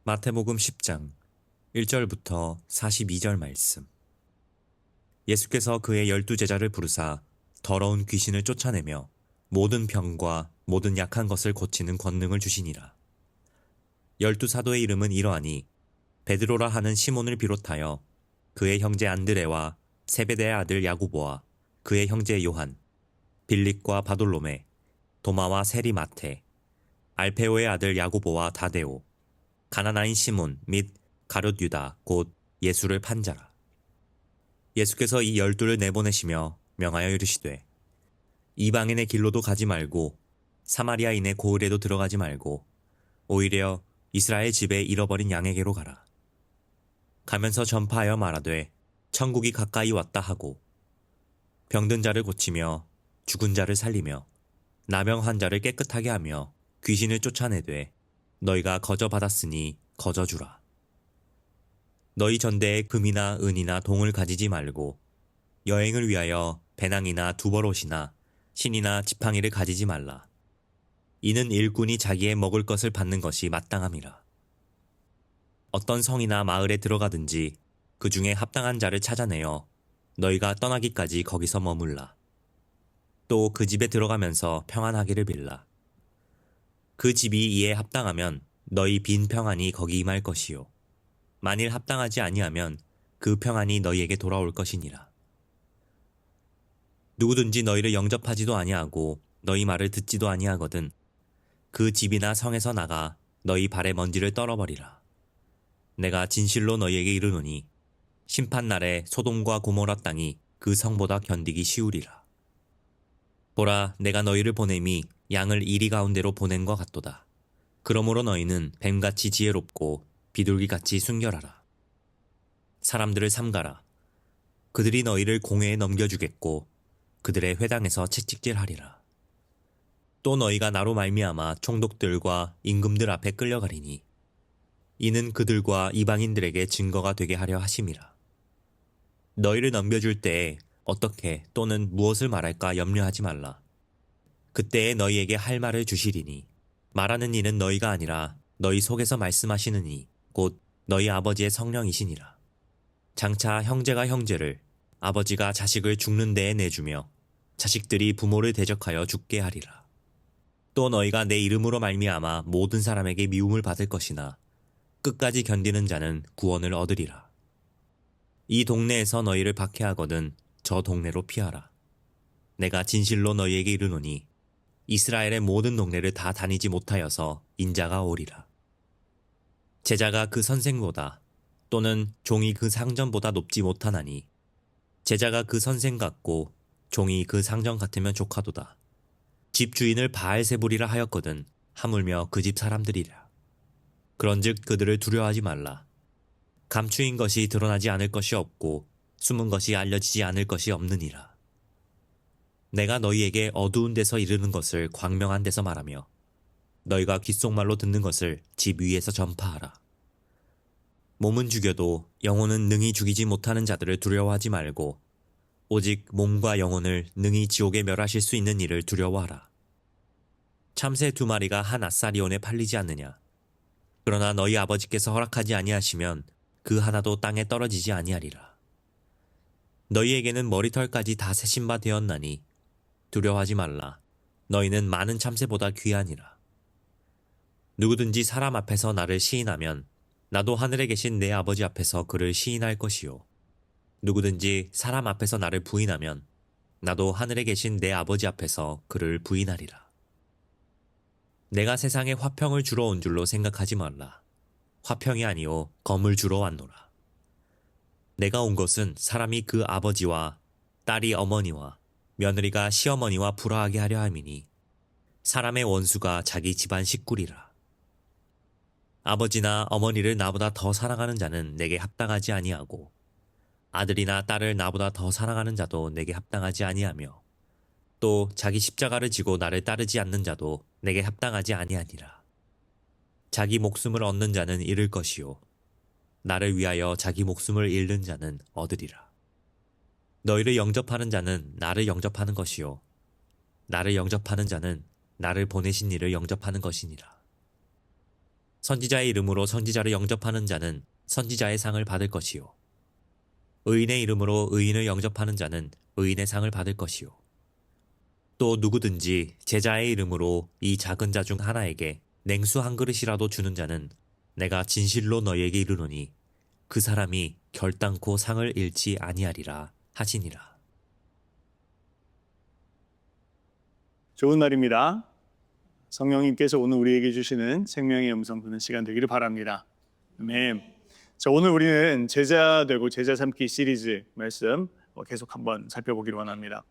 마태복음 10장 1절부터 42절 말씀. 예수께서 그의 12제자를 부르사 더러운 귀신을 쫓아내며 모든 병과 모든 약한 것을 고치는 권능을 주시니라. 12사도의 이름은 이러하니 베드로라 하는 시몬을 비롯하여 그의 형제 안드레와 세베대의 아들 야고보와 그의 형제 요한, 빌립과 바돌로메, 도마와 세리 마테, 알페오의 아들 야고보와 다데오, 가나나인 시몬 및 가룟 유다 곧 예수를 판 자라. 예수께서 이 12를 내보내시며 명하여 이르시되 이방인의 길로도 가지 말고 사마리아인의 고을에도 들어가지 말고 오히려 이스라엘 집에 잃어버린 양에게로 가라. 가면서 전파하여 말하되 천국이 가까이 왔다 하고 병든 자를 고치며 죽은 자를 살리며 나병 환자를 깨끗하게 하며 귀신을 쫓아내되 너희가 거저 받았으니 거저 주라. 너희 전대에 금이나 은이나 동을 가지지 말고 여행을 위하여 배낭이나 두벌옷이나 신이나 지팡이를 가지지 말라. 이는 일꾼이 자기의 먹을 것을 받는 것이 마땅함이라. 어떤 성이나 마을에 들어가든지 그 중에 합당한 자를 찾아내어 너희가 떠나기까지 거기서 머물라. 또 그 집에 들어가면서 평안하기를 빌라. 그 집이 이에 합당하면 너희 빈 평안이 거기 임할 것이요. 만일 합당하지 아니하면 그 평안이 너희에게 돌아올 것이니라. 누구든지 너희를 영접하지도 아니하고 너희 말을 듣지도 아니하거든 그 집이나 성에서 나가 너희 발의 먼지를 떨어버리라. 내가 진실로 너희에게 이르노니 심판날에 소돔과 고모라 땅이 그 성보다 견디기 쉬우리라. 보라, 내가 너희를 보냄이 양을 이리 가운데로 보낸 것 같도다. 그러므로 너희는 뱀같이 지혜롭고 비둘기같이 순결하라. 사람들을 삼가라. 그들이 너희를 공회에 넘겨주겠고 그들의 회당에서 채찍질하리라. 또 너희가 나로 말미암아 총독들과 임금들 앞에 끌려가리니 이는 그들과 이방인들에게 증거가 되게 하려 하심이라. 너희를 넘겨줄 때에 어떻게 또는 무엇을 말할까 염려하지 말라. 그때에 너희에게 할 말을 주시리니 말하는 이는 너희가 아니라 너희 속에서 말씀하시는 이 곧 너희 아버지의 성령이시니라. 장차 형제가 형제를 아버지가 자식을 죽는 데에 내주며 자식들이 부모를 대적하여 죽게 하리라. 또 너희가 내 이름으로 말미암아 모든 사람에게 미움을 받을 것이나 끝까지 견디는 자는 구원을 얻으리라. 이 동네에서 너희를 박해하거든 저 동네로 피하라. 내가 진실로 너희에게 이르노니 이스라엘의 모든 동네를 다 다니지 못하여서 인자가 오리라. 제자가 그 선생보다 또는 종이 그 상전보다 높지 못하나니 제자가 그 선생 같고 종이 그 상전 같으면 족하도다. 집 주인을 바알세불이라 하였거든 하물며 그 집 사람들이라. 그런즉 그들을 두려워하지 말라. 감추인 것이 드러나지 않을 것이 없고 숨은 것이 알려지지 않을 것이 없느니라. 내가 너희에게 어두운 데서 이르는 것을 광명한 데서 말하며 너희가 귓속말로 듣는 것을 집 위에서 전파하라. 몸은 죽여도 영혼은 능히 죽이지 못하는 자들을 두려워하지 말고 오직 몸과 영혼을 능히 지옥에 멸하실 수 있는 이를 두려워하라. 참새 2마리가 한 아사리온에 팔리지 않느냐. 그러나 너희 아버지께서 허락하지 아니하시면 그 하나도 땅에 떨어지지 아니하리라. 너희에게는 머리털까지 다 세신 바 되었나니 두려워하지 말라. 너희는 많은 참새보다 귀하니라. 누구든지 사람 앞에서 나를 시인하면 나도 하늘에 계신 내 아버지 앞에서 그를 시인할 것이요. 누구든지 사람 앞에서 나를 부인하면 나도 하늘에 계신 내 아버지 앞에서 그를 부인하리라. 내가 세상에 화평을 주러 온 줄로 생각하지 말라. 화평이 아니요 검을 주러 왔노라. 내가 온 것은 사람이 그 아버지와 딸이 어머니와 며느리가 시어머니와 불화하게 하려 함이니 사람의 원수가 자기 집안 식구리라. 아버지나 어머니를 나보다 더 사랑하는 자는 내게 합당하지 아니하고 아들이나 딸을 나보다 더 사랑하는 자도 내게 합당하지 아니하며 또 자기 십자가를 지고 나를 따르지 않는 자도 내게 합당하지 아니하니라. 자기 목숨을 얻는 자는 잃을 것이요 나를 위하여 자기 목숨을 잃는 자는 얻으리라. 너희를 영접하는 자는 나를 영접하는 것이요 나를 영접하는 자는 나를 보내신 이를 영접하는 것이니라. 선지자의 이름으로 선지자를 영접하는 자는 선지자의 상을 받을 것이요. 의인의 이름으로 의인을 영접하는 자는 의인의 상을 받을 것이요. 또 누구든지 제자의 이름으로 이 작은 자 중 하나에게 냉수 한 그릇이라도 주는 자는 내가 진실로 너희에게 이르노니 그 사람이 결단코 상을 잃지 아니하리라 하시니라. 좋은 날입니다. 성령님께서 오늘 우리에게 주시는 생명의 음성 듣는 시간 되기를 바랍니다. 아멘. 자, 오늘 우리는 제자 되고 제자 삼기 시리즈 말씀 계속 한번 살펴보기를 원합니다.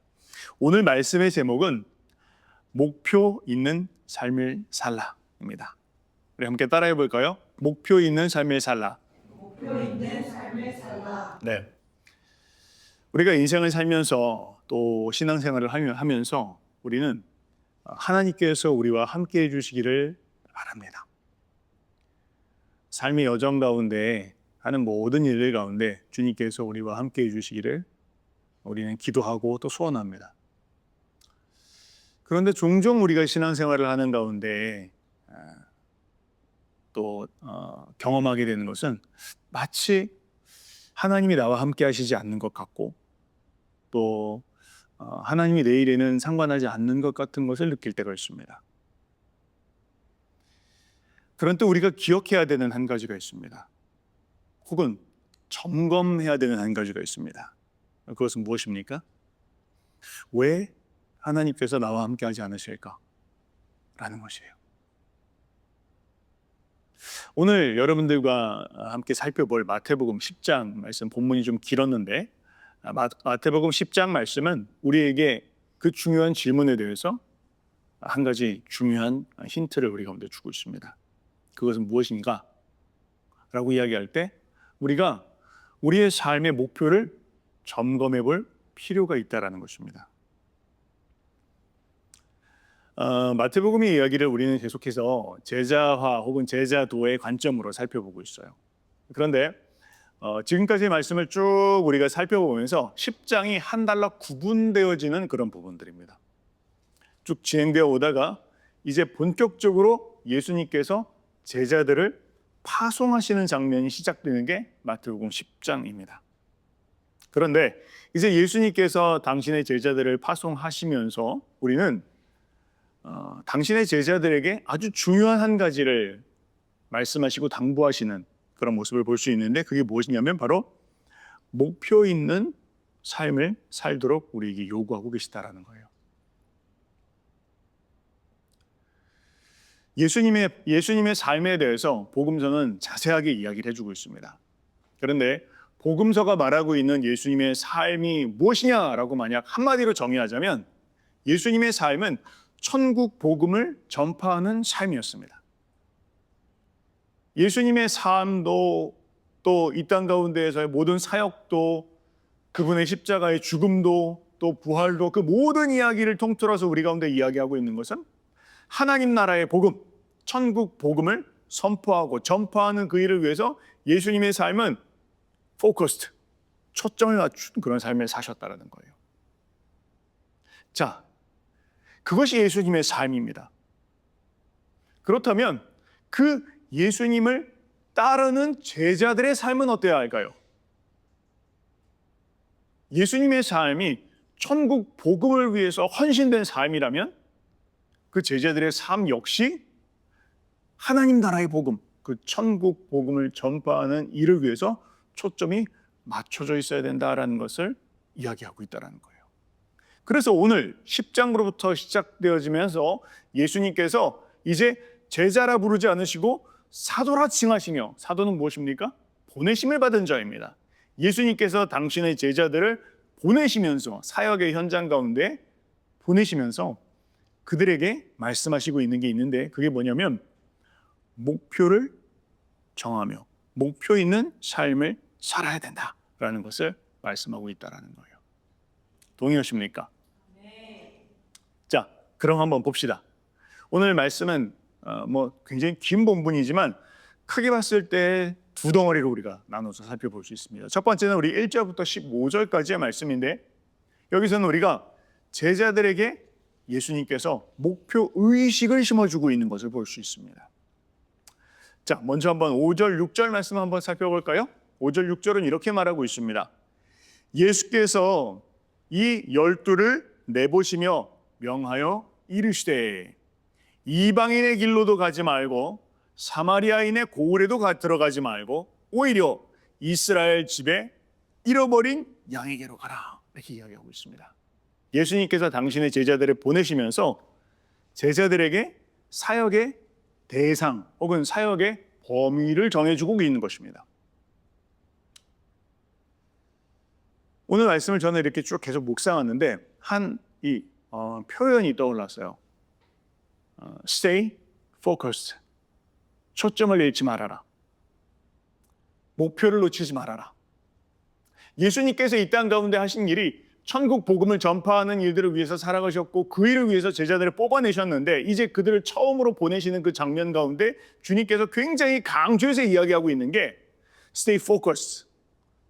오늘 말씀의 제목은 목표 있는 삶을 살라입니다. 우리 함께 따라해 볼까요? 목표 있는 삶을 살라. 목표 있는 삶을 살라. 네. 우리가 인생을 살면서 또 신앙생활을 하면서 우리는 하나님께서 우리와 함께 해주시기를 바랍니다. 삶의 여정 가운데 하는 모든 일들 가운데 주님께서 우리와 함께 해주시기를 우리는 기도하고 또 소원합니다. 그런데 종종 우리가 신앙생활을 하는 가운데 또 경험하게 되는 것은 마치 하나님이 나와 함께 하시지 않는 것 같고 또 하나님이 내 일에는 상관하지 않는 것 같은 것을 느낄 때가 있습니다. 그런데 우리가 기억해야 되는 한 가지가 있습니다. 혹은 점검해야 되는 한 가지가 있습니다. 그것은 무엇입니까? 왜 하나님께서 나와 함께 하지 않으실까? 라는 것이에요. 오늘 여러분들과 함께 살펴볼 마태복음 10장 말씀 본문이 좀 길었는데 마태복음 10장 말씀은 우리에게 그 중요한 질문에 대해서 한 가지 중요한 힌트를 우리 가운데 주고 있습니다. 그것은 무엇인가? 라고 이야기할 때 우리가 우리의 삶의 목표를 점검해 볼 필요가 있다는 것입니다. 마태복음의 이야기를 우리는 계속해서 제자화 혹은 제자도의 관점으로 살펴보고 있어요. 그런데 지금까지의 말씀을 쭉 우리가 살펴보면서 10장이 한 달러 구분되어지는 그런 부분들입니다. 쭉 진행되어 오다가 이제 본격적으로 예수님께서 제자들을 파송하시는 장면이 시작되는 게 마태복음 10장입니다. 그런데 이제 예수님께서 당신의 제자들을 파송하시면서 우리는 당신의 제자들에게 아주 중요한 한 가지를 말씀하시고 당부하시는 그런 모습을 볼 수 있는데 그게 무엇이냐면 바로 목표 있는 삶을 살도록 우리에게 요구하고 계시다라는 거예요. 예수님의 삶에 대해서 복음서는 자세하게 이야기를 해주고 있습니다. 그런데 복음서가 말하고 있는 예수님의 삶이 무엇이냐라고 만약 한마디로 정의하자면 예수님의 삶은 천국 복음을 전파하는 삶이었습니다. 예수님의 삶도 또 이 땅 가운데에서의 모든 사역도 그분의 십자가의 죽음도 또 부활도 그 모든 이야기를 통틀어서 우리 가운데 이야기하고 있는 것은 하나님 나라의 복음, 천국 복음을 선포하고 전파하는 그 일을 위해서 예수님의 삶은 포커스드, 초점을 맞춘 그런 삶을 사셨다는 거예요. 자, 그것이 예수님의 삶입니다. 그렇다면 그 예수님을 따르는 제자들의 삶은 어때야 할까요? 예수님의 삶이 천국 복음을 위해서 헌신된 삶이라면 그 제자들의 삶 역시 하나님 나라의 복음, 그 천국 복음을 전파하는 일을 위해서 초점이 맞춰져 있어야 된다라는 것을 이야기하고 있다는 거예요. 그래서 오늘 10장으로부터 시작되어지면서 예수님께서 이제 제자라 부르지 않으시고 사도라 칭하시며, 사도는 무엇입니까? 보내심을 받은 자입니다. 예수님께서 당신의 제자들을 보내시면서 사역의 현장 가운데 보내시면서 그들에게 말씀하시고 있는 게 있는데 그게 뭐냐면 목표를 정하며 목표 있는 삶을 살아야 된다라는 것을 말씀하고 있다는 거예요. 동의하십니까? 네. 자, 그럼 한번 봅시다. 오늘 말씀은 굉장히 긴 본문이지만 크게 봤을 때 두 덩어리로 우리가 나눠서 살펴볼 수 있습니다. 첫 번째는 우리 1절부터 15절까지의 말씀인데 여기서는 우리가 제자들에게 예수님께서 목표 의식을 심어주고 있는 것을 볼 수 있습니다. 자, 먼저 한번 5절, 6절 말씀 한번 살펴볼까요? 5절, 6절은 이렇게 말하고 있습니다. 예수께서 이 12를 내보시며 명하여 이르시되 이방인의 길로도 가지 말고 사마리아인의 고을에도 들어가지 말고 오히려 이스라엘 집에 잃어버린 양에게로 가라. 이렇게 이야기하고 있습니다. 예수님께서 당신의 제자들을 보내시면서 제자들에게 사역의 대상 혹은 사역의 범위를 정해주고 있는 것입니다. 오늘 말씀을 저는 이렇게 쭉 계속 묵상하는데 한 표현이 떠올랐어요. Stay focused. 초점을 잃지 말아라. 목표를 놓치지 말아라. 예수님께서 이 땅 가운데 하신 일이 천국 복음을 전파하는 일들을 위해서 살아가셨고 그 일을 위해서 제자들을 뽑아내셨는데 이제 그들을 처음으로 보내시는 그 장면 가운데 주님께서 굉장히 강조해서 이야기하고 있는 게 Stay focused.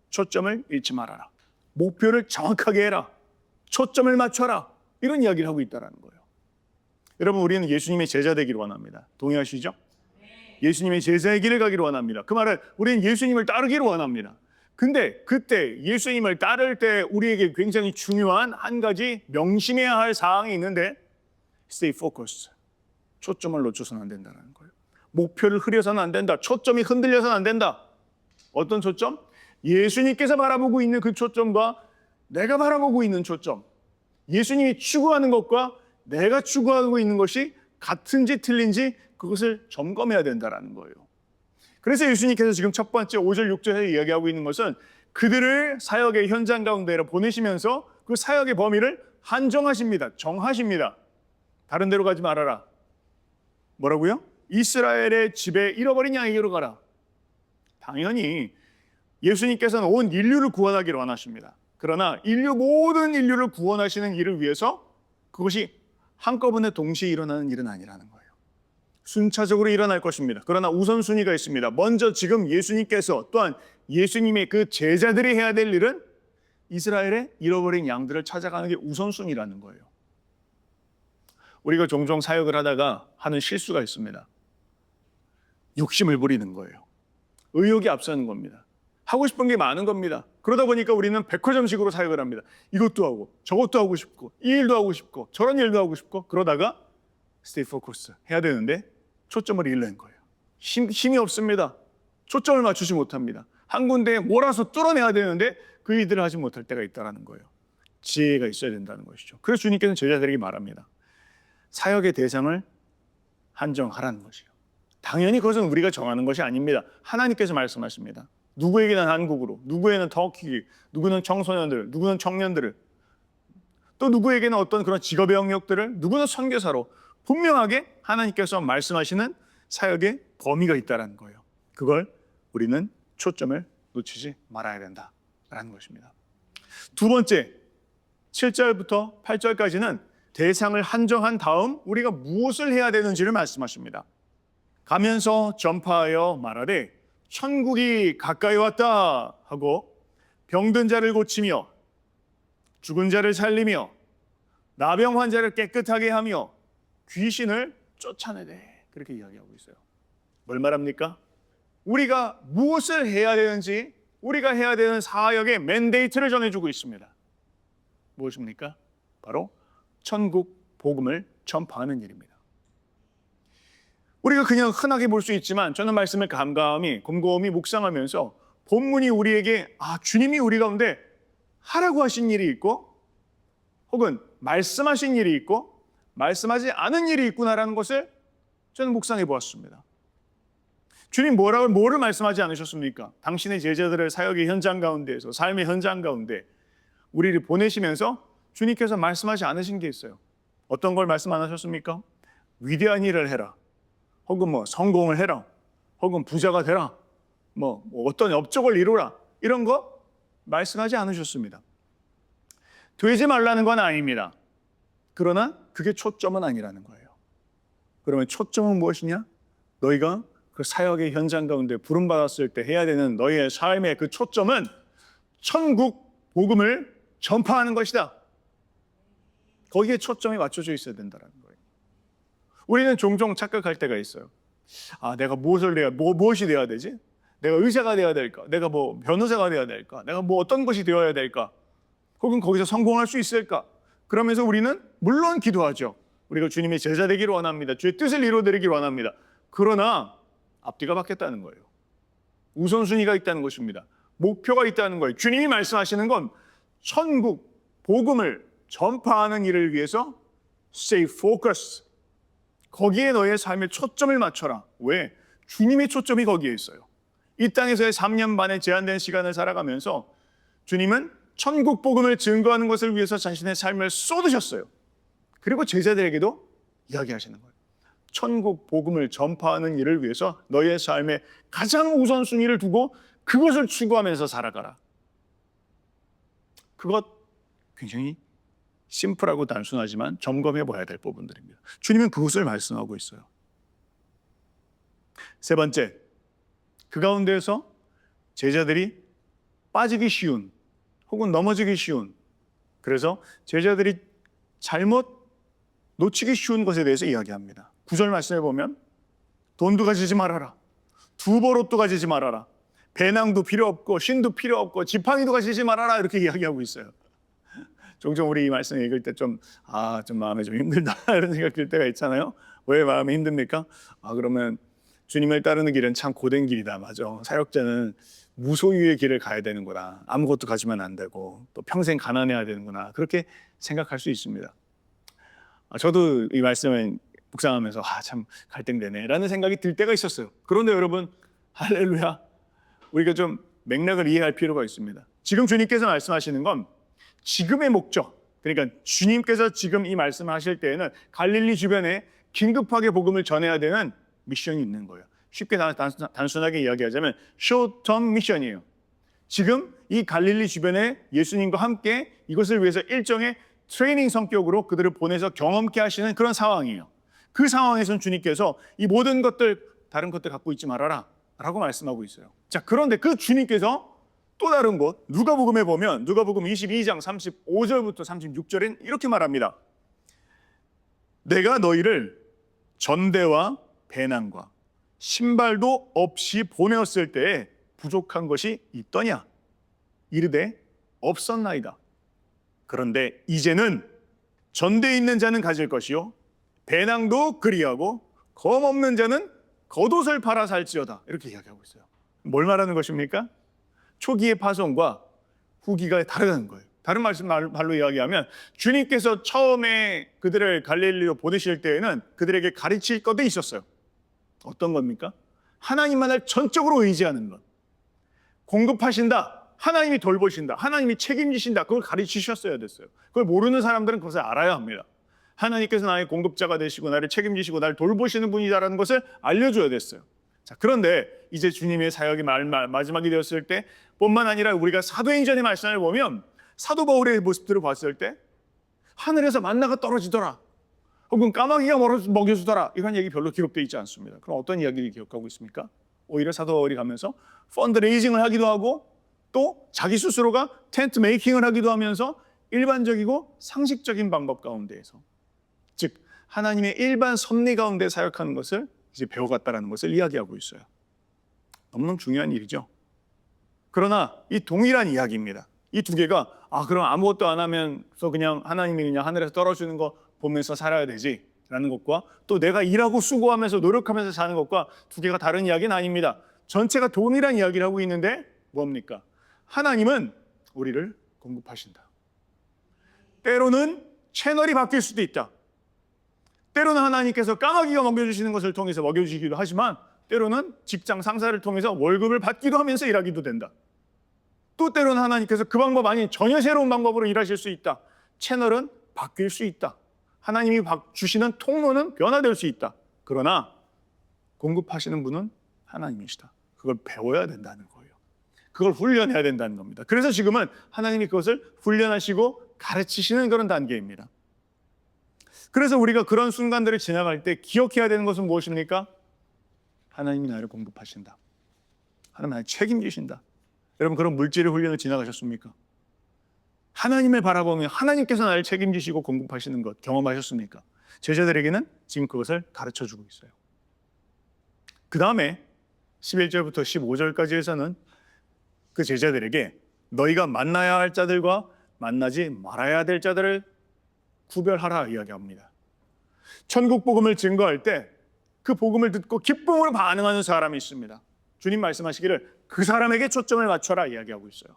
초점을 잃지 말아라. 목표를 정확하게 해라. 초점을 맞춰라. 이런 이야기를 하고 있다는 거예요. 여러분, 우리는 예수님의 제자 되기를 원합니다. 동의하시죠? 예수님의 제자의 길을 가기를 원합니다. 그 말은 우리는 예수님을 따르기를 원합니다. 근데 그때 예수님을 따를 때 우리에게 굉장히 중요한 한 가지 명심해야 할 사항이 있는데 Stay focused. 초점을 놓쳐서는 안 된다는 거예요. 목표를 흐려서는 안 된다. 초점이 흔들려서는 안 된다. 어떤 초점? 예수님께서 바라보고 있는 그 초점과 내가 바라보고 있는 초점. 예수님이 추구하는 것과 내가 추구하고 있는 것이 같은지 틀린지 그것을 점검해야 된다는 거예요. 그래서 예수님께서 지금 첫 번째 5절 6절에 이야기하고 있는 것은 그들을 사역의 현장 가운데로 보내시면서 그 사역의 범위를 한정하십니다. 정하십니다. 다른 데로 가지 말아라. 뭐라고요? 이스라엘의 집에 잃어버린 양에게로 가라. 당연히 예수님께서는 온 인류를 구원하기를 원하십니다. 그러나 모든 인류를 구원하시는 일을 위해서 그것이 한꺼번에 동시에 일어나는 일은 아니라는 거예요. 순차적으로 일어날 것입니다. 그러나 우선순위가 있습니다. 먼저 지금 예수님께서 또한 예수님의 그 제자들이 해야 될 일은 이스라엘의 잃어버린 양들을 찾아가는 게 우선순위라는 거예요. 우리가 종종 사역을 하다가 하는 실수가 있습니다. 욕심을 부리는 거예요. 의욕이 앞서는 겁니다. 하고 싶은 게 많은 겁니다. 그러다 보니까 우리는 백화점식으로 사역을 합니다. 이것도 하고 저것도 하고 싶고 이 일도 하고 싶고 저런 일도 하고 싶고 그러다가 Stay focused 해야 되는데 초점을 잃는 거예요. 힘이 없습니다. 초점을 맞추지 못합니다. 한 군데에 몰아서 뚫어내야 되는데 그 일들을 하지 못할 때가 있다는 거예요. 지혜가 있어야 된다는 것이죠. 그래서 주님께서는 제자들에게 말합니다. 사역의 대상을 한정하라는 것이요. 당연히 그것은 우리가 정하는 것이 아닙니다. 하나님께서 말씀하십니다. 누구에게는 한국으로, 누구에게는 터키, 누구는 청소년들, 누구는 청년들을, 또 누구에게는 어떤 그런 직업의 영역들을, 누구는 선교사로 분명하게 하나님께서 말씀하시는 사역의 범위가 있다는 거예요. 그걸 우리는 초점을 놓치지 말아야 된다라는 것입니다. 두 번째, 7절부터 8절까지는 대상을 한정한 다음 우리가 무엇을 해야 되는지를 말씀하십니다. 가면서 전파하여 말하되 천국이 가까이 왔다 하고 병든 자를 고치며 죽은 자를 살리며 나병 환자를 깨끗하게 하며 귀신을 쫓아내되 그렇게 이야기하고 있어요. 뭘 말합니까? 우리가 무엇을 해야 되는지 우리가 해야 되는 사역의 맨데이트를 전해주고 있습니다. 무엇입니까? 바로 천국 복음을 전파하는 일입니다. 우리가 그냥 흔하게 볼 수 있지만 저는 말씀을 곰곰이 묵상하면서 본문이 우리에게 주님이 우리 가운데 하라고 하신 일이 있고 혹은 말씀하신 일이 있고 말씀하지 않은 일이 있구나라는 것을 저는 묵상해 보았습니다. 주님 뭐를 말씀하지 않으셨습니까? 당신의 제자들을 사역의 현장 가운데에서 삶의 현장 가운데 우리를 보내시면서 주님께서 말씀하지 않으신 게 있어요. 어떤 걸 말씀 안 하셨습니까? 위대한 일을 해라. 혹은 성공을 해라. 혹은 부자가 되라. 어떤 업적을 이루라. 이런 거 말씀하지 않으셨습니다. 되지 말라는 건 아닙니다. 그러나 그게 초점은 아니라는 거예요. 그러면 초점은 무엇이냐? 너희가 그 사역의 현장 가운데 부름받았을 때 해야 되는 너희의 삶의 그 초점은 천국 복음을 전파하는 것이다. 거기에 초점이 맞춰져 있어야 된다는 거예요. 우리는 종종 착각할 때가 있어요. 내가 무엇이 되어야 되지? 내가 의사가 되어야 될까? 내가 뭐 변호사가 되어야 될까? 내가 뭐 어떤 것이 되어야 될까? 혹은 거기서 성공할 수 있을까? 그러면서 우리는 물론 기도하죠. 우리가 주님의 제자 되기를 원합니다. 주의 뜻을 이루어드리기를 원합니다. 그러나 앞뒤가 바뀌었다는 거예요. 우선순위가 있다는 것입니다. 목표가 있다는 거예요. 주님이 말씀하시는 건 천국, 복음을 전파하는 일을 위해서 stay focused. 거기에 너의 삶의 초점을 맞춰라. 왜? 주님의 초점이 거기에 있어요. 이 땅에서의 3년 반의 제한된 시간을 살아가면서 주님은 천국 복음을 증거하는 것을 위해서 자신의 삶을 쏟으셨어요. 그리고 제자들에게도 이야기하시는 거예요. 천국 복음을 전파하는 일을 위해서 너의 삶에 가장 우선순위를 두고 그것을 추구하면서 살아가라. 그것 굉장히 심플하고 단순하지만 점검해 봐야 될 부분들입니다. 주님은 그것을 말씀하고 있어요. 세 번째, 그 가운데에서 제자들이 빠지기 쉬운 혹은 넘어지기 쉬운, 그래서 제자들이 잘못 놓치기 쉬운 것에 대해서 이야기합니다. 9절 말씀해 보면 돈도 가지지 말아라, 두보롯도 가지지 말아라, 배낭도 필요 없고 신도 필요 없고 지팡이도 가지지 말아라, 이렇게 이야기하고 있어요. 종종 우리 이 말씀 읽을 때 좀 마음에 좀 힘들다 이런 생각 들 때가 있잖아요. 왜 마음이 힘듭니까? 그러면 주님을 따르는 길은 참 고된 길이다. 맞아. 사역자는 무소유의 길을 가야 되는구나. 아무것도 가지면 안 되고 또 평생 가난해야 되는구나. 그렇게 생각할 수 있습니다. 저도 이 말씀을 묵상하면서 참 갈등되네 라는 생각이 들 때가 있었어요. 그런데 여러분, 할렐루야, 우리가 좀 맥락을 이해할 필요가 있습니다. 지금 주님께서 말씀하시는 건 지금의 목적, 그러니까 주님께서 지금 이 말씀을 하실 때에는 갈릴리 주변에 긴급하게 복음을 전해야 되는 미션이 있는 거예요. 쉽게 단순하게 이야기하자면 short-term 미션이에요. 지금 이 갈릴리 주변에 예수님과 함께 이것을 위해서 일종의 트레이닝 성격으로 그들을 보내서 경험케 하시는 그런 상황이에요. 그 상황에서는 주님께서 이 모든 것들, 다른 것들 갖고 있지 말아라 라고 말씀하고 있어요. 자, 그런데 그 주님께서 또 다른 곳, 누가복음에 보면 누가복음 22장 35절부터 36절엔 이렇게 말합니다. 내가 너희를 전대와 배낭과 신발도 없이 보내었을 때에 부족한 것이 있더냐? 이르되 없었나이다. 그런데 이제는 전대에 있는 자는 가질 것이요 배낭도 그리하고 검 없는 자는 겉옷을 팔아 살지어다. 이렇게 이야기하고 있어요. 뭘 말하는 것입니까? 초기의 파송과 후기가 다르다는 거예요. 다른 말로 이야기하면 주님께서 처음에 그들을 갈릴리로 보내실 때에는 그들에게 가르칠 것도 있었어요. 어떤 겁니까? 하나님만을 전적으로 의지하는 것. 공급하신다, 하나님이 돌보신다, 하나님이 책임지신다, 그걸 가르치셨어야 됐어요. 그걸 모르는 사람들은 그것을 알아야 합니다. 하나님께서 나의 공급자가 되시고 나를 책임지시고 나를 돌보시는 분이다라는 것을 알려줘야 됐어요. 자, 그런데 이제 주님의 사역이 마지막이 되었을 때 뿐만 아니라 우리가 사도행전의 말씀을 보면 사도 바울의 모습들을 봤을 때 하늘에서 만나가 떨어지더라, 혹은 까마귀가 먹여주더라, 이런 얘기 별로 기록되어 있지 않습니다. 그럼 어떤 이야기를 기억하고 있습니까? 오히려 사도 바울이 가면서 펀드레이징을 하기도 하고 또 자기 스스로가 텐트 메이킹을 하기도 하면서 일반적이고 상식적인 방법 가운데에서, 즉 하나님의 일반 섭리 가운데 사역하는 것을 이제 배워갔다라는 것을 이야기하고 있어요. 너무너무 중요한 일이죠. 그러나 이 동일한 이야기입니다. 이 두 개가 그럼 아무것도 안 하면서 그냥 하나님이 그냥 하늘에서 떨어지는 거 보면서 살아야 되지라는 것과 또 내가 일하고 수고하면서 노력하면서 사는 것과 두 개가 다른 이야기는 아닙니다. 전체가 동일한 이야기를 하고 있는데 뭡니까? 하나님은 우리를 공급하신다. 때로는 채널이 바뀔 수도 있다. 때로는 하나님께서 까마귀가 먹여주시는 것을 통해서 먹여주시기도 하지만 때로는 직장 상사를 통해서 월급을 받기도 하면서 일하기도 된다. 또 때로는 하나님께서 그 방법 아닌 전혀 새로운 방법으로 일하실 수 있다. 채널은 바뀔 수 있다. 하나님이 주시는 통로는 변화될 수 있다. 그러나 공급하시는 분은 하나님이시다. 그걸 배워야 된다는 거예요. 그걸 훈련해야 된다는 겁니다. 그래서 지금은 하나님이 그것을 훈련하시고 가르치시는 그런 단계입니다. 그래서 우리가 그런 순간들을 지나갈 때 기억해야 되는 것은 무엇입니까? 하나님이 나를 공급하신다. 하나님 나를 책임지신다. 여러분, 그런 물질의 훈련을 지나가셨습니까? 하나님을 바라보면 하나님께서 나를 책임지시고 공급하시는 것 경험하셨습니까? 제자들에게는 지금 그것을 가르쳐주고 있어요. 그 다음에 11절부터 15절까지에서는 그 제자들에게 너희가 만나야 할 자들과 만나지 말아야 될 자들을 구별하라 이야기합니다. 천국 복음을 증거할 때 그 복음을 듣고 기쁨으로 반응하는 사람이 있습니다. 주님 말씀하시기를 그 사람에게 초점을 맞춰라 이야기하고 있어요.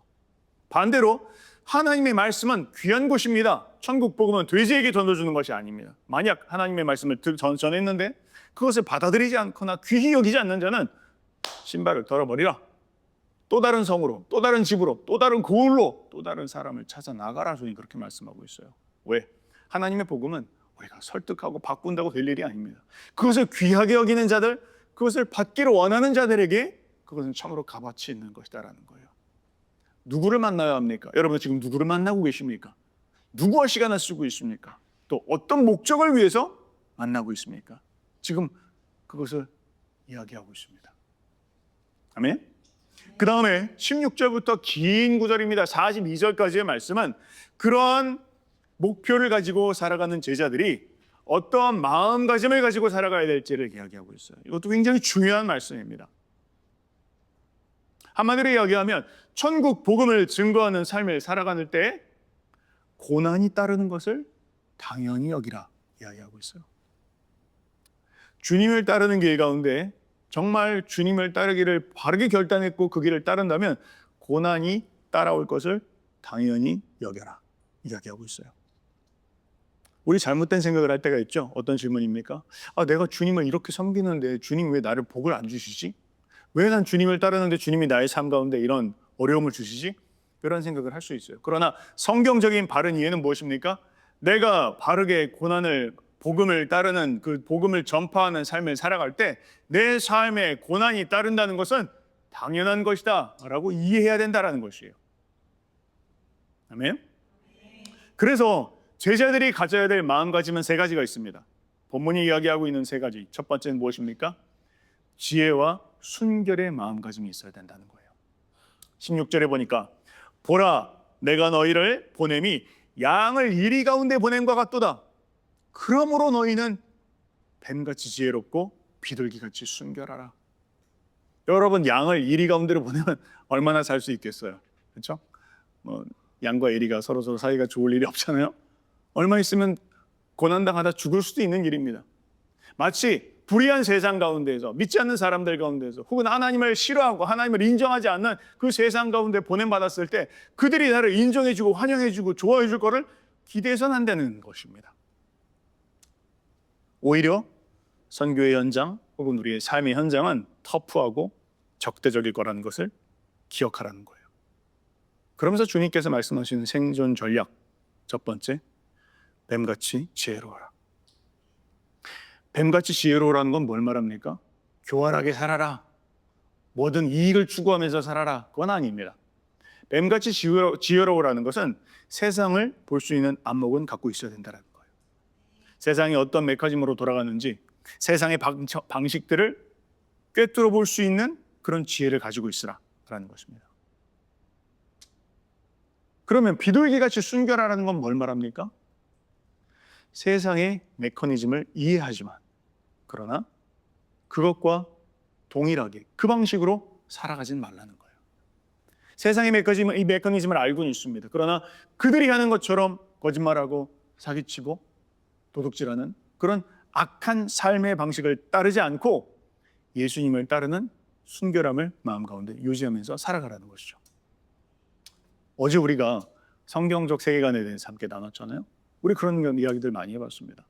반대로 하나님의 말씀은 귀한 것입니다. 천국 복음은 돼지에게 던져주는 것이 아닙니다. 만약 하나님의 말씀을 전했는데 그것을 받아들이지 않거나 귀히 여기지 않는 자는 신발을 덜어버리라. 또 다른 성으로, 또 다른 집으로, 또 다른 고을로, 또 다른 사람을 찾아 나가라. 주님 그렇게 말씀하고 있어요. 왜? 하나님의 복음은 우리가 설득하고 바꾼다고 될 일이 아닙니다. 그것을 귀하게 여기는 자들, 그것을 받기를 원하는 자들에게 그것은 참으로 값어치 있는 것이다라는 거예요. 누구를 만나야 합니까? 여러분 지금 누구를 만나고 계십니까? 누구와 시간을 쓰고 있습니까? 또 어떤 목적을 위해서 만나고 있습니까? 지금 그것을 이야기하고 있습니다. 아멘? 그 다음에 16절부터 긴 구절입니다. 42절까지의 말씀은 그러한 목표를 가지고 살아가는 제자들이 어떠한 마음가짐을 가지고 살아가야 될지를 이야기하고 있어요. 이것도 굉장히 중요한 말씀입니다. 한마디로 이야기하면 천국 복음을 증거하는 삶을 살아가는 때 고난이 따르는 것을 당연히 여기라 이야기하고 있어요. 주님을 따르는 길 가운데 정말 주님을 따르기를 바르게 결단했고 그 길을 따른다면 고난이 따라올 것을 당연히 여겨라 이야기하고 있어요. 우리 잘못된 생각을 할 때가 있죠. 어떤 질문입니까? 내가 주님을 이렇게 섬기는데 주님 왜 나를 복을 안 주시지? 왜 난 주님을 따르는데 주님이 나의 삶 가운데 이런 어려움을 주시지? 이런 생각을 할 수 있어요. 그러나 성경적인 바른 이해는 무엇입니까? 내가 바르게 고난을 복음을 따르는 그 복음을 전파하는 삶을 살아갈 때 내 삶에 고난이 따른다는 것은 당연한 것이다 라고 이해해야 된다는 것이에요. 아멘? 그래서 제자들이 가져야 될 마음가짐은 세 가지가 있습니다. 본문이 이야기하고 있는 세 가지. 첫 번째는 무엇입니까? 지혜와 순결의 마음가짐이 있어야 된다는 거예요. 16절에 보니까 보라 내가 너희를 보냄이 양을 이리 가운데 보냄과 같도다. 그러므로 너희는 뱀같이 지혜롭고 비둘기같이 순결하라. 여러분 양을 이리 가운데로 보내면 얼마나 살 수 있겠어요? 그렇죠? 양과 이리가 서로 사이가 좋을 일이 없잖아요. 얼마 있으면 고난당하다 죽을 수도 있는 일입니다. 마치 불의한 세상 가운데에서 믿지 않는 사람들 가운데에서 혹은 하나님을 싫어하고 하나님을 인정하지 않는 그 세상 가운데 보냄받았을 때 그들이 나를 인정해주고 환영해주고 좋아해줄 거를 기대해서는 안 되는 것입니다. 오히려 선교의 현장 혹은 우리의 삶의 현장은 터프하고 적대적일 거라는 것을 기억하라는 거예요. 그러면서 주님께서 말씀하시는 생존 전략 첫 번째, 뱀같이 지혜로워라. 뱀같이 지혜로우라는 건 뭘 말합니까? 교활하게 살아라. 뭐든 이익을 추구하면서 살아라. 그건 아닙니다. 뱀같이 지혜로우라는 것은 세상을 볼 수 있는 안목은 갖고 있어야 된다는 거예요. 세상이 어떤 메커니즘으로 돌아가는지 세상의 방식들을 꿰뚫어 볼 수 있는 그런 지혜를 가지고 있으라라는 것입니다. 그러면 비둘기같이 순결하라는 건 뭘 말합니까? 세상의 메커니즘을 이해하지만 그러나 그것과 동일하게 그 방식으로 살아가진 말라는 거예요. 세상의 이 메커니즘을 알고는 있습니다. 그러나 그들이 하는 것처럼 거짓말하고 사기치고 도둑질하는 그런 악한 삶의 방식을 따르지 않고 예수님을 따르는 순결함을 마음 가운데 유지하면서 살아가라는 것이죠. 어제 우리가 성경적 세계관에 대해서 함께 나눴잖아요. 우리 그런 이야기들 많이 해봤습니다.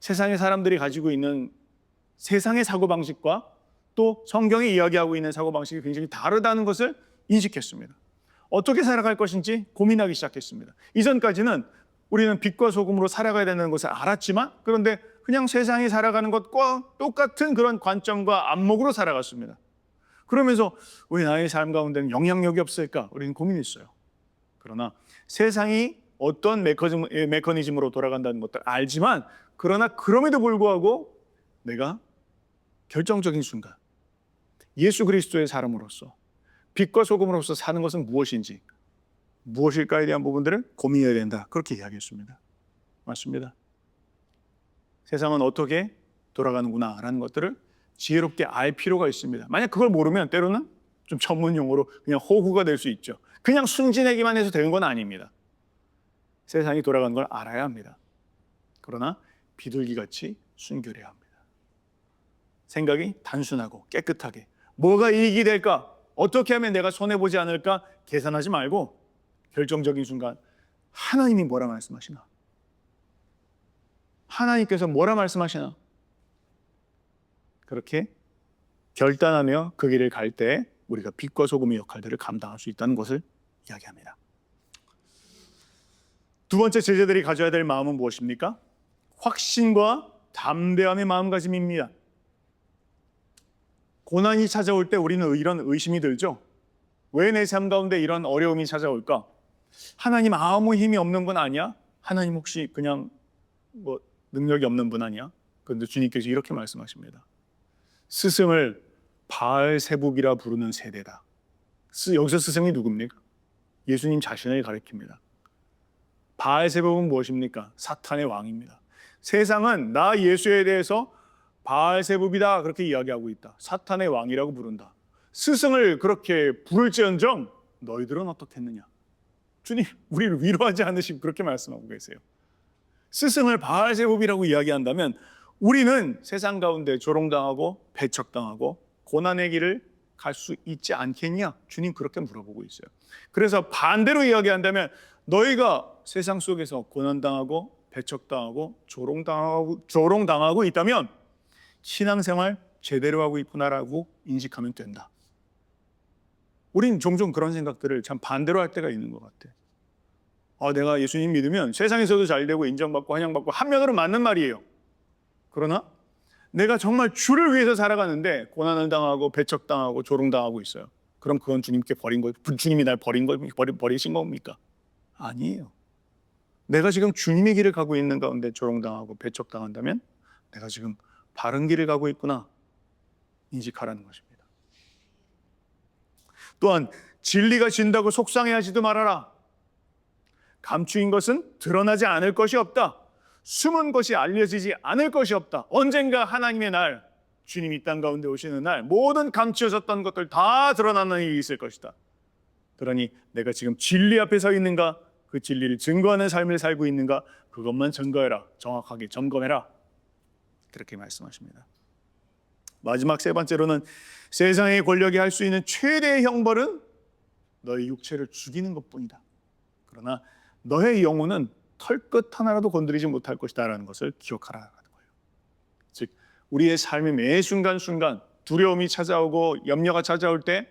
세상의 사람들이 가지고 있는 세상의 사고방식과 또 성경이 이야기하고 있는 사고방식이 굉장히 다르다는 것을 인식했습니다. 어떻게 살아갈 것인지 고민하기 시작했습니다. 이전까지는 우리는 빛과 소금으로 살아가야 되는 것을 알았지만 그런데 그냥 세상이 살아가는 것과 똑같은 그런 관점과 안목으로 살아갔습니다. 그러면서 왜 나의 삶 가운데는 영향력이 없을까? 우리는 고민했어요. 그러나 세상이 어떤 메커니즘으로 돌아간다는 것들 알지만 그러나 그럼에도 불구하고 내가 결정적인 순간 예수 그리스도의 사람으로서 빛과 소금으로서 사는 것은 무엇인지 무엇일까에 대한 부분들을 고민해야 된다. 그렇게 이야기했습니다. 맞습니다. 세상은 어떻게 돌아가는구나 라는 것들을 지혜롭게 알 필요가 있습니다. 만약 그걸 모르면 때로는 좀 전문 용어로 그냥 호구가 될 수 있죠. 그냥 순진하기만 해서 되는 건 아닙니다. 세상이 돌아가는 걸 알아야 합니다. 그러나 비둘기같이 순결해야 합니다. 생각이 단순하고 깨끗하게 뭐가 이익이 될까? 어떻게 하면 내가 손해보지 않을까? 계산하지 말고 결정적인 순간 하나님이 뭐라 말씀하시나? 하나님께서 뭐라 말씀하시나? 그렇게 결단하며 그 길을 갈 때 우리가 빛과 소금의 역할들을 감당할 수 있다는 것을 이야기합니다. 두 번째 제자들이 가져야 될 마음은 무엇입니까? 확신과 담대함의 마음가짐입니다. 고난이 찾아올 때 우리는 이런 의심이 들죠. 왜 내 삶 가운데 이런 어려움이 찾아올까? 하나님 아무 힘이 없는 분 아니야? 하나님 혹시 그냥 뭐 능력이 없는 분 아니야? 그런데 주님께서 이렇게 말씀하십니다. 스승을 바알세북이라 부르는 세대다. 여기서 스승이 누굽니까? 예수님 자신을 가리킵니다. 바알세북은 무엇입니까? 사탄의 왕입니다. 세상은 나 예수에 대해서 바알세북이다 그렇게 이야기하고 있다. 사탄의 왕이라고 부른다. 스승을 그렇게 부를지언정 너희들은 어떻겠느냐? 주님 우리를 위로하지 않으시고 그렇게 말씀하고 계세요. 스승을 바알세북이라고 이야기한다면 우리는 세상 가운데 조롱당하고 배척당하고 고난의 길을 갈 수 있지 않겠냐? 주님 그렇게 물어보고 있어요. 그래서 반대로 이야기한다면 너희가 세상 속에서 고난당하고 배척당하고 조롱당하고 있다면 신앙생활 제대로 하고 있구나라고 인식하면 된다. 우린 종종 그런 생각들을 참 반대로 할 때가 있는 것 같아. 내가 예수님 믿으면 세상에서도 잘 되고 인정받고 환영받고 한면으로 맞는 말이에요. 그러나 내가 정말 주를 위해서 살아가는데 고난을 당하고 배척당하고 조롱당하고 있어요. 그럼 그건 주님께 주님이 날 버리신 겁니까? 아니에요. 내가 지금 주님의 길을 가고 있는 가운데 조롱당하고 배척당한다면 내가 지금 바른 길을 가고 있구나 인식하라는 것입니다. 또한 진리가 진다고 속상해하지도 말아라. 감추인 것은 드러나지 않을 것이 없다. 숨은 것이 알려지지 않을 것이 없다. 언젠가 하나님의 날, 주님이 이 땅 가운데 오시는 날 모든 감추어졌던 것들 다 드러나는 일이 있을 것이다. 그러니 내가 지금 진리 앞에 서 있는가? 그 진리를 증거하는 삶을 살고 있는가? 그것만 증거해라. 정확하게 점검해라. 그렇게 말씀하십니다. 마지막 세 번째로는 세상의 권력이 할 수 있는 최대의 형벌은 너의 육체를 죽이는 것뿐이다. 그러나 너의 영혼은 털끝 하나라도 건드리지 못할 것이다 라는 것을 기억하라는 거예요. 즉 우리의 삶의 매 순간순간 두려움이 찾아오고 염려가 찾아올 때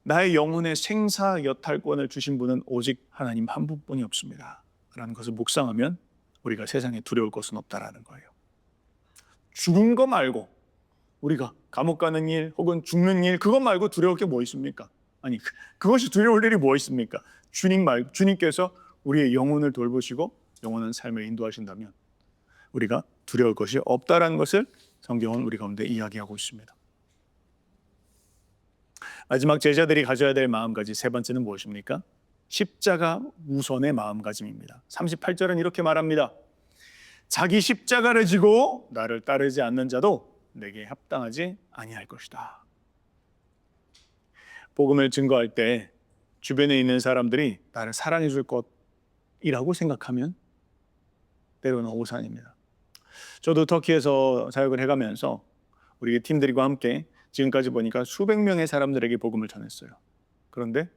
나의 영혼의 생사여탈권을 주신 분은 오직 하나님 한 분뿐이 없습니다 라는 것을 묵상하면 우리가 세상에 두려울 것은 없다라는 거예요. 죽은 거 말고 우리가 감옥 가는 일 혹은 죽는 일 그것 말고 두려울 게 뭐 있습니까? 아니 그것이 두려울 일이 뭐 있습니까? 주님께서 우리의 영혼을 돌보시고 영원한 삶을 인도하신다면 우리가 두려울 것이 없다라는 것을 성경은 우리 가운데 이야기하고 있습니다. 마지막 제자들이 가져야 될 마음가짐 세 번째는 무엇입니까? 십자가 우선의 마음가짐입니다. 38절은 이렇게 말합니다. 자기 십자가를 지고 나를 따르지 않는 자도 내게 합당하지 아니할 것이다. 복음을 증거할 때 주변에 있는 사람들이 나를 사랑해 줄 것이라고 생각하면 때로는 오산입니다. 저도 터키에서 사역을 해가면서 우리 팀들과 함께 지금까지 보니까 수백 명의 사람들에게 복음을 전했어요. 그런데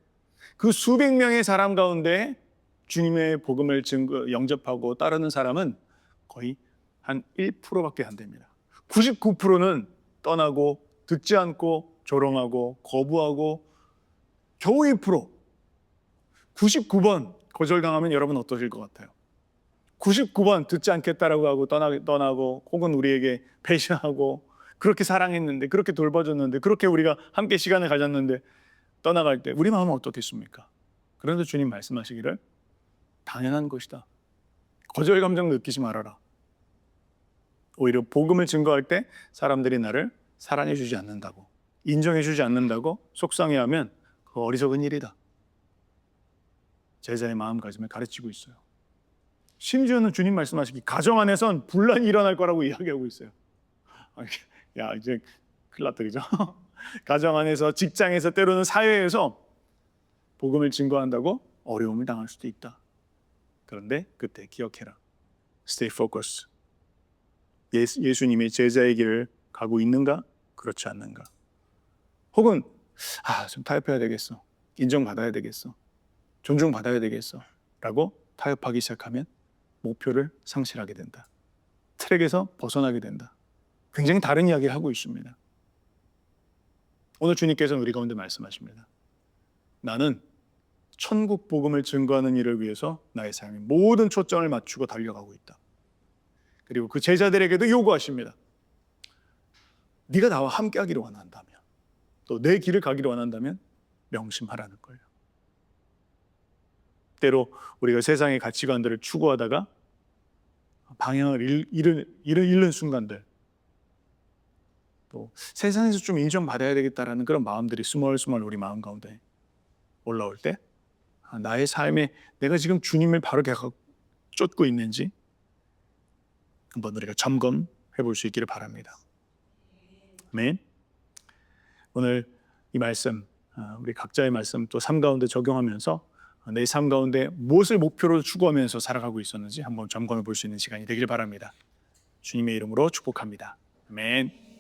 그 수백 명의 사람 가운데 주님의 복음을 영접하고 따르는 사람은 거의 한 1%밖에 안 됩니다. 99%는 떠나고 듣지 않고 조롱하고 거부하고 겨우 1%. 99번 거절당하면 여러분 어떠실 것 같아요? 99번 듣지 않겠다라고 하고 떠나고 혹은 우리에게 배신하고 그렇게 사랑했는데 그렇게 돌봐줬는데 그렇게 우리가 함께 시간을 가졌는데 떠나갈 때 우리 마음은 어떻겠습니까? 그런데 주님 말씀하시기를 당연한 것이다. 거절 감정 느끼지 말아라. 오히려 복음을 증거할 때 사람들이 나를 사랑해 주지 않는다고 인정해 주지 않는다고 속상해하면 그 어리석은 일이다. 제자의 마음가짐을 가르치고 있어요. 심지어는 주님 말씀하시기 가정 안에선 분란이 일어날 거라고 이야기하고 있어요. 야 이제 큰일 났다 그죠? 가정 안에서, 직장에서, 때로는 사회에서 복음을 증거한다고 어려움을 당할 수도 있다. 그런데 그때 기억해라. Stay focused. 예수님의 제자의 길을 가고 있는가? 그렇지 않는가? 혹은 좀 타협해야 되겠어. 인정받아야 되겠어. 존중받아야 되겠어. 라고 타협하기 시작하면 목표를 상실하게 된다. 트랙에서 벗어나게 된다. 굉장히 다른 이야기를 하고 있습니다. 오늘 주님께서는 우리 가운데 말씀하십니다. 나는 천국 복음을 증거하는 일을 위해서 나의 삶의 모든 초점을 맞추고 달려가고 있다. 그리고 그 제자들에게도 요구하십니다. 네가 나와 함께 하기를 원한다면, 또 내 길을 가기를 원한다면 명심하라는 거예요. 때로 우리가 세상의 가치관들을 추구하다가 방향을 잃는 순간들, 또 세상에서 좀 인정받아야 되겠다라는 그런 마음들이 스멀스멀 우리 마음 가운데 올라올 때 나의 삶에 내가 지금 주님을 바르게 쫓고 있는지 한번 우리가 점검해 볼 수 있기를 바랍니다. 아멘. 오늘 이 말씀, 우리 각자의 말씀 또 삶 가운데 적용하면서 내 삶 가운데 무엇을 목표로 추구하면서 살아가고 있었는지 한번 점검해 볼 수 있는 시간이 되길 바랍니다. 주님의 이름으로 축복합니다. 아멘.